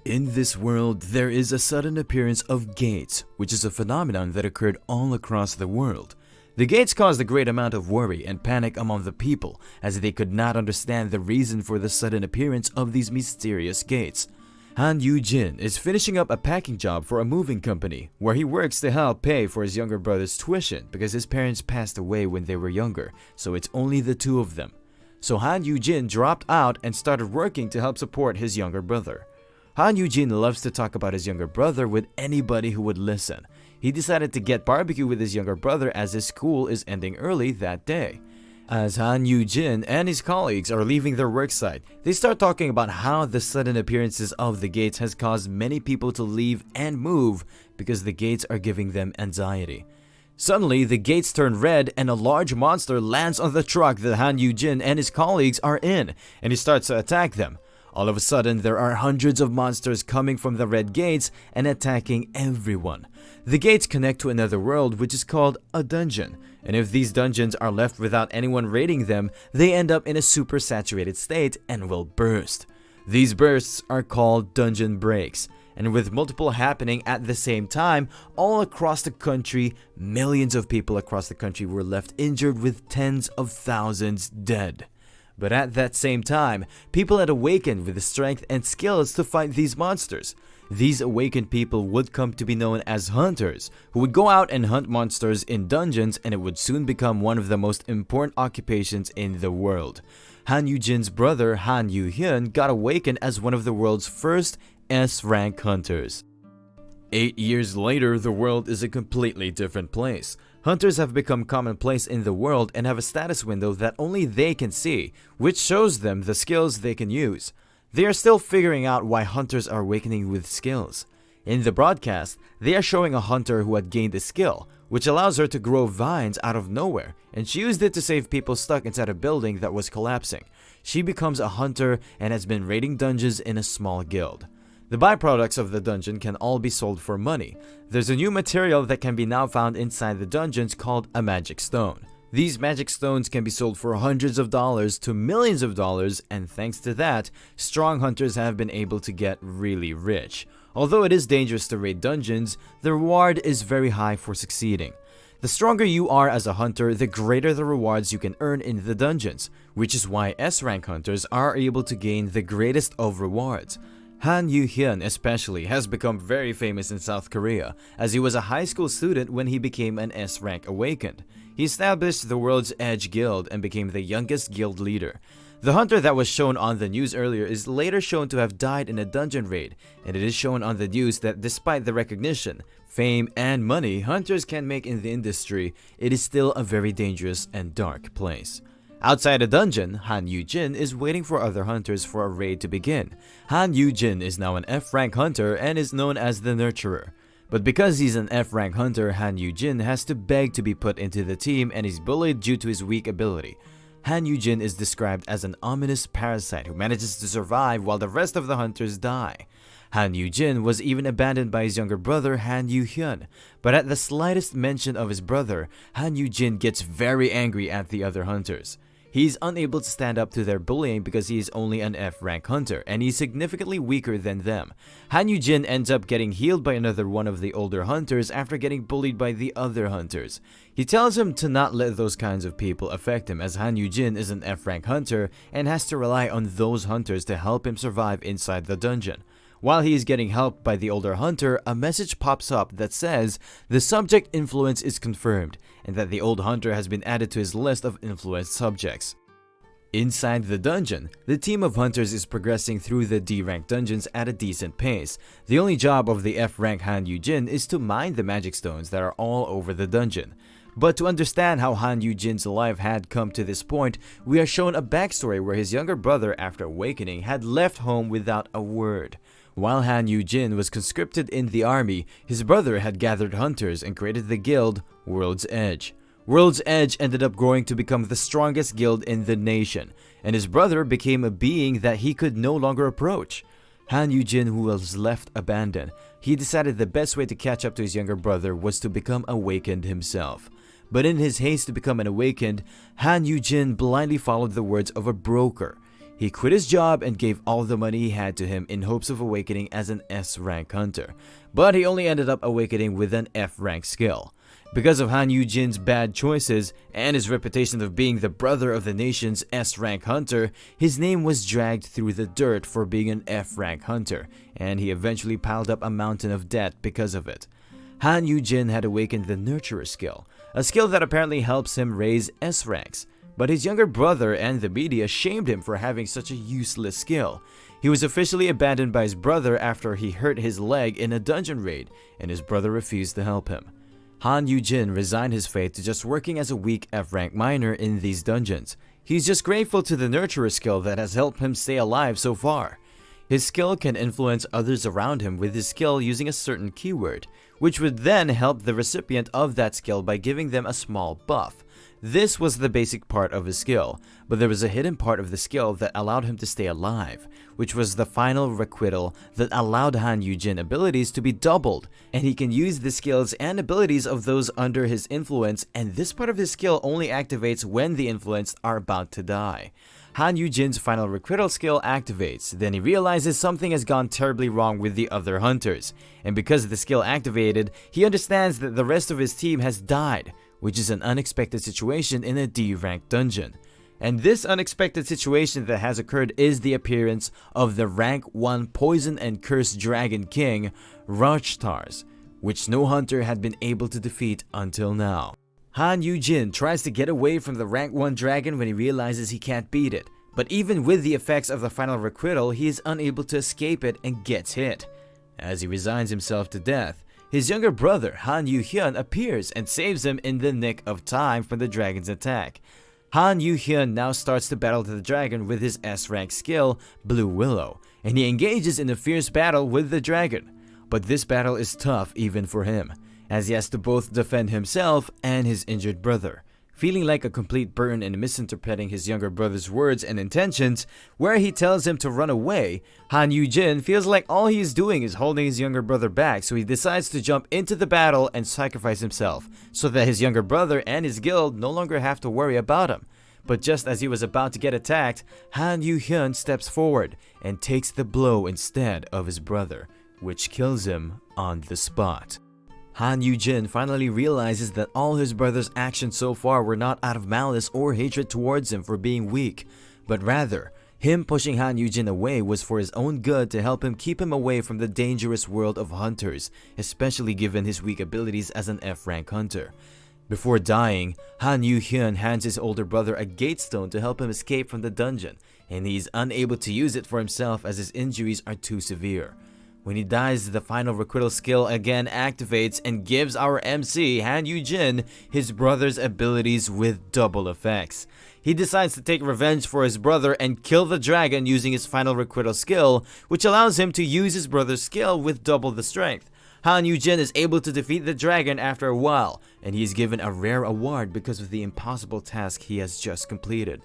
In this world, there is a sudden appearance of gates, which is a phenomenon that occurred all across the world. The gates caused a great amount of worry and panic among the people, as they could not understand the reason for the sudden appearance of these mysterious gates. Han Yu-jin is finishing up a packing job for a moving company, where he works to help pay for his younger brother's tuition because his parents passed away when they were younger, so it's only the two of them. So Han Yu-jin dropped out and started working to help support his younger brother. Han Yu-jin loves to talk about his younger brother with anybody who would listen. He decided to get barbecue with his younger brother as his school is ending early that day. As Han Yu-jin and his colleagues are leaving their worksite, they start talking about how the sudden appearances of the gates has caused many people to leave and move because the gates are giving them anxiety. Suddenly, the gates turn red and a large monster lands on the truck that Han Yu-jin and his colleagues are in, and he starts to attack them. All of a sudden, there are hundreds of monsters coming from the red gates and attacking everyone. The gates connect to another world which is called a dungeon, and if these dungeons are left without anyone raiding them, they end up in a super saturated state and will burst. These bursts are called dungeon breaks, and with multiple happening at the same time all across the country, millions of people across the country were left injured with tens of thousands dead. But at that same time, people had awakened with the strength and skills to fight these monsters. These awakened people would come to be known as hunters, who would go out and hunt monsters in dungeons, and it would soon become one of the most important occupations in the world. Han Yu-jin's brother Han Yu-hyun got awakened as one of the world's first S-rank hunters. 8 years later, the world is a completely different place. Hunters have become commonplace in the world and have a status window that only they can see, which shows them the skills they can use. They are still figuring out why hunters are awakening with skills. In the broadcast, they are showing a hunter who had gained a skill, which allows her to grow vines out of nowhere, and she used it to save people stuck inside a building that was collapsing. She becomes a hunter and has been raiding dungeons in a small guild. The byproducts of the dungeon can all be sold for money. There's a new material that can be now found inside the dungeons called a magic stone. These magic stones can be sold for hundreds of dollars to millions of dollars, and thanks to that, strong hunters have been able to get really rich. Although it is dangerous to raid dungeons, the reward is very high for succeeding. The stronger you are as a hunter, the greater the rewards you can earn in the dungeons, which is why S-rank hunters are able to gain the greatest of rewards. Han Yu-hyun especially has become very famous in South Korea, as he was a high school student when he became an S-rank awakened. He established the World's Edge Guild and became the youngest guild leader. The hunter that was shown on the news earlier is later shown to have died in a dungeon raid, and it is shown on the news that despite the recognition, fame, and money hunters can make in the industry, it is still a very dangerous and dark place. Outside a dungeon, Han Yu-jin is waiting for other hunters for a raid to begin. Han Yu-jin is now an F-rank hunter and is known as the Nurturer. But because he's an F-rank hunter, Han Yu-jin has to beg to be put into the team and is bullied due to his weak ability. Han Yu-jin is described as an ominous parasite who manages to survive while the rest of the hunters die. Han Yu-jin was even abandoned by his younger brother Han Yu-hyun, but at the slightest mention of his brother, Han Yu-jin gets very angry at the other hunters. He is unable to stand up to their bullying because he is only an F-rank hunter and he is significantly weaker than them. Han Yu-jin ends up getting healed by another one of the older hunters after getting bullied by the other hunters. He tells him to not let those kinds of people affect him, as Han Yu-jin is an F-rank hunter and has to rely on those hunters to help him survive inside the dungeon. While he is getting helped by the older hunter, a message pops up that says the subject influence is confirmed and that the old hunter has been added to his list of influenced subjects. Inside the dungeon, the team of hunters is progressing through the D-rank dungeons at a decent pace. The only job of the F-rank Han Yu-jin is to mine the magic stones that are all over the dungeon. But to understand how Han Yu-jin's life had come to this point, we are shown a backstory where his younger brother, after awakening, had left home without a word. While Han Yu-jin was conscripted in the army, his brother had gathered hunters and created the guild World's Edge. World's Edge ended up growing to become the strongest guild in the nation, and his brother became a being that he could no longer approach. Han Yu-jin, who was left abandoned, he decided the best way to catch up to his younger brother was to become awakened himself. But in his haste to become an awakened, Han Yu-jin blindly followed the words of a broker. He quit his job and gave all the money he had to him in hopes of awakening as an S-rank hunter, but he only ended up awakening with an F-rank skill. Because of Han Yu-jin's bad choices and his reputation of being the brother of the nation's S-rank hunter, his name was dragged through the dirt for being an F-rank hunter, and he eventually piled up a mountain of debt because of it. Han Yu-jin had awakened the Nurturer skill, a skill that apparently helps him raise S-ranks, but his younger brother and the media shamed him for having such a useless skill. He was officially abandoned by his brother after he hurt his leg in a dungeon raid, and his brother refused to help him. Han Yu-jin resigned his fate to just working as a weak F-rank miner in these dungeons. He's just grateful to the Nurturer skill that has helped him stay alive so far. His skill can influence others around him with his skill using a certain keyword, which would then help the recipient of that skill by giving them a small buff. This was the basic part of his skill, but there was a hidden part of the skill that allowed him to stay alive, which was the final requital that allowed Han Yu-jin abilities to be doubled, and he can use the skills and abilities of those under his influence, and this part of his skill only activates when the influenced are about to die. Han Yu-jin's final requital skill activates, then he realizes something has gone terribly wrong with the other hunters, and because the skill activated, he understands that the rest of his team has died, which is an unexpected situation in a D-rank dungeon. And this unexpected situation that has occurred is the appearance of the rank 1 poison and cursed dragon king, Rajtars, which no hunter had been able to defeat until now. Han Yu-jin tries to get away from the rank 1 dragon when he realizes he can't beat it, but even with the effects of the final requital, he is unable to escape it and gets hit. As he resigns himself to death, his younger brother Han Yu-hyun appears and saves him in the nick of time from the dragon's attack. Han Yu-hyun now starts to battle the dragon with his S-rank skill, Blue Willow, and he engages in a fierce battle with the dragon. But this battle is tough even for him, as he has to both defend himself and his injured brother. Feeling like a complete burn and misinterpreting his younger brother's words and intentions, where he tells him to run away, Han Yu-jin feels like all he is doing is holding his younger brother back, so he decides to jump into the battle and sacrifice himself, so that his younger brother and his guild no longer have to worry about him. But just as he was about to get attacked, Han Yu-hyun steps forward and takes the blow instead of his brother, which kills him on the spot. Han Yu-jin finally realizes that all his brother's actions so far were not out of malice or hatred towards him for being weak, but rather, him pushing Han Yu-jin away was for his own good to help him keep him away from the dangerous world of hunters, especially given his weak abilities as an F-rank hunter. Before dying, Han Yu-hyun hands his older brother a gate stone to help him escape from the dungeon, and he is unable to use it for himself as his injuries are too severe. When he dies, the final requital skill again activates and gives our MC, Han Yu-jin, his brother's abilities with double effects. He decides to take revenge for his brother and kill the dragon using his final requital skill, which allows him to use his brother's skill with double the strength. Han Yu-jin is able to defeat the dragon after a while, and he is given a rare award because of the impossible task he has just completed.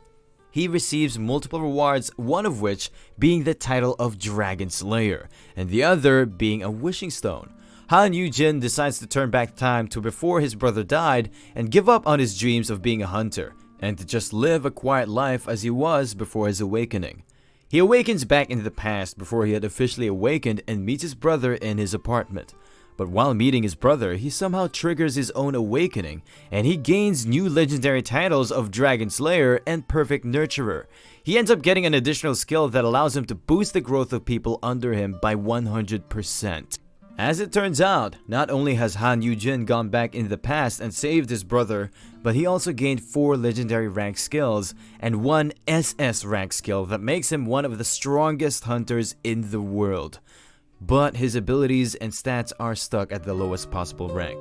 He receives multiple rewards, one of which being the title of Dragon Slayer, and the other being a wishing stone. Han Yu-jin decides to turn back time to before his brother died and give up on his dreams of being a hunter, and to just live a quiet life as he was before his awakening. He awakens back into the past before he had officially awakened and meets his brother in his apartment. But while meeting his brother, he somehow triggers his own awakening, and he gains new legendary titles of Dragon Slayer and Perfect Nurturer. He ends up getting an additional skill that allows him to boost the growth of people under him by 100%. As it turns out, not only has Han Yu-jin gone back into the past and saved his brother, but he also gained 4 legendary rank skills and 1 SS rank skill that makes him one of the strongest hunters in the world. But his abilities and stats are stuck at the lowest possible rank.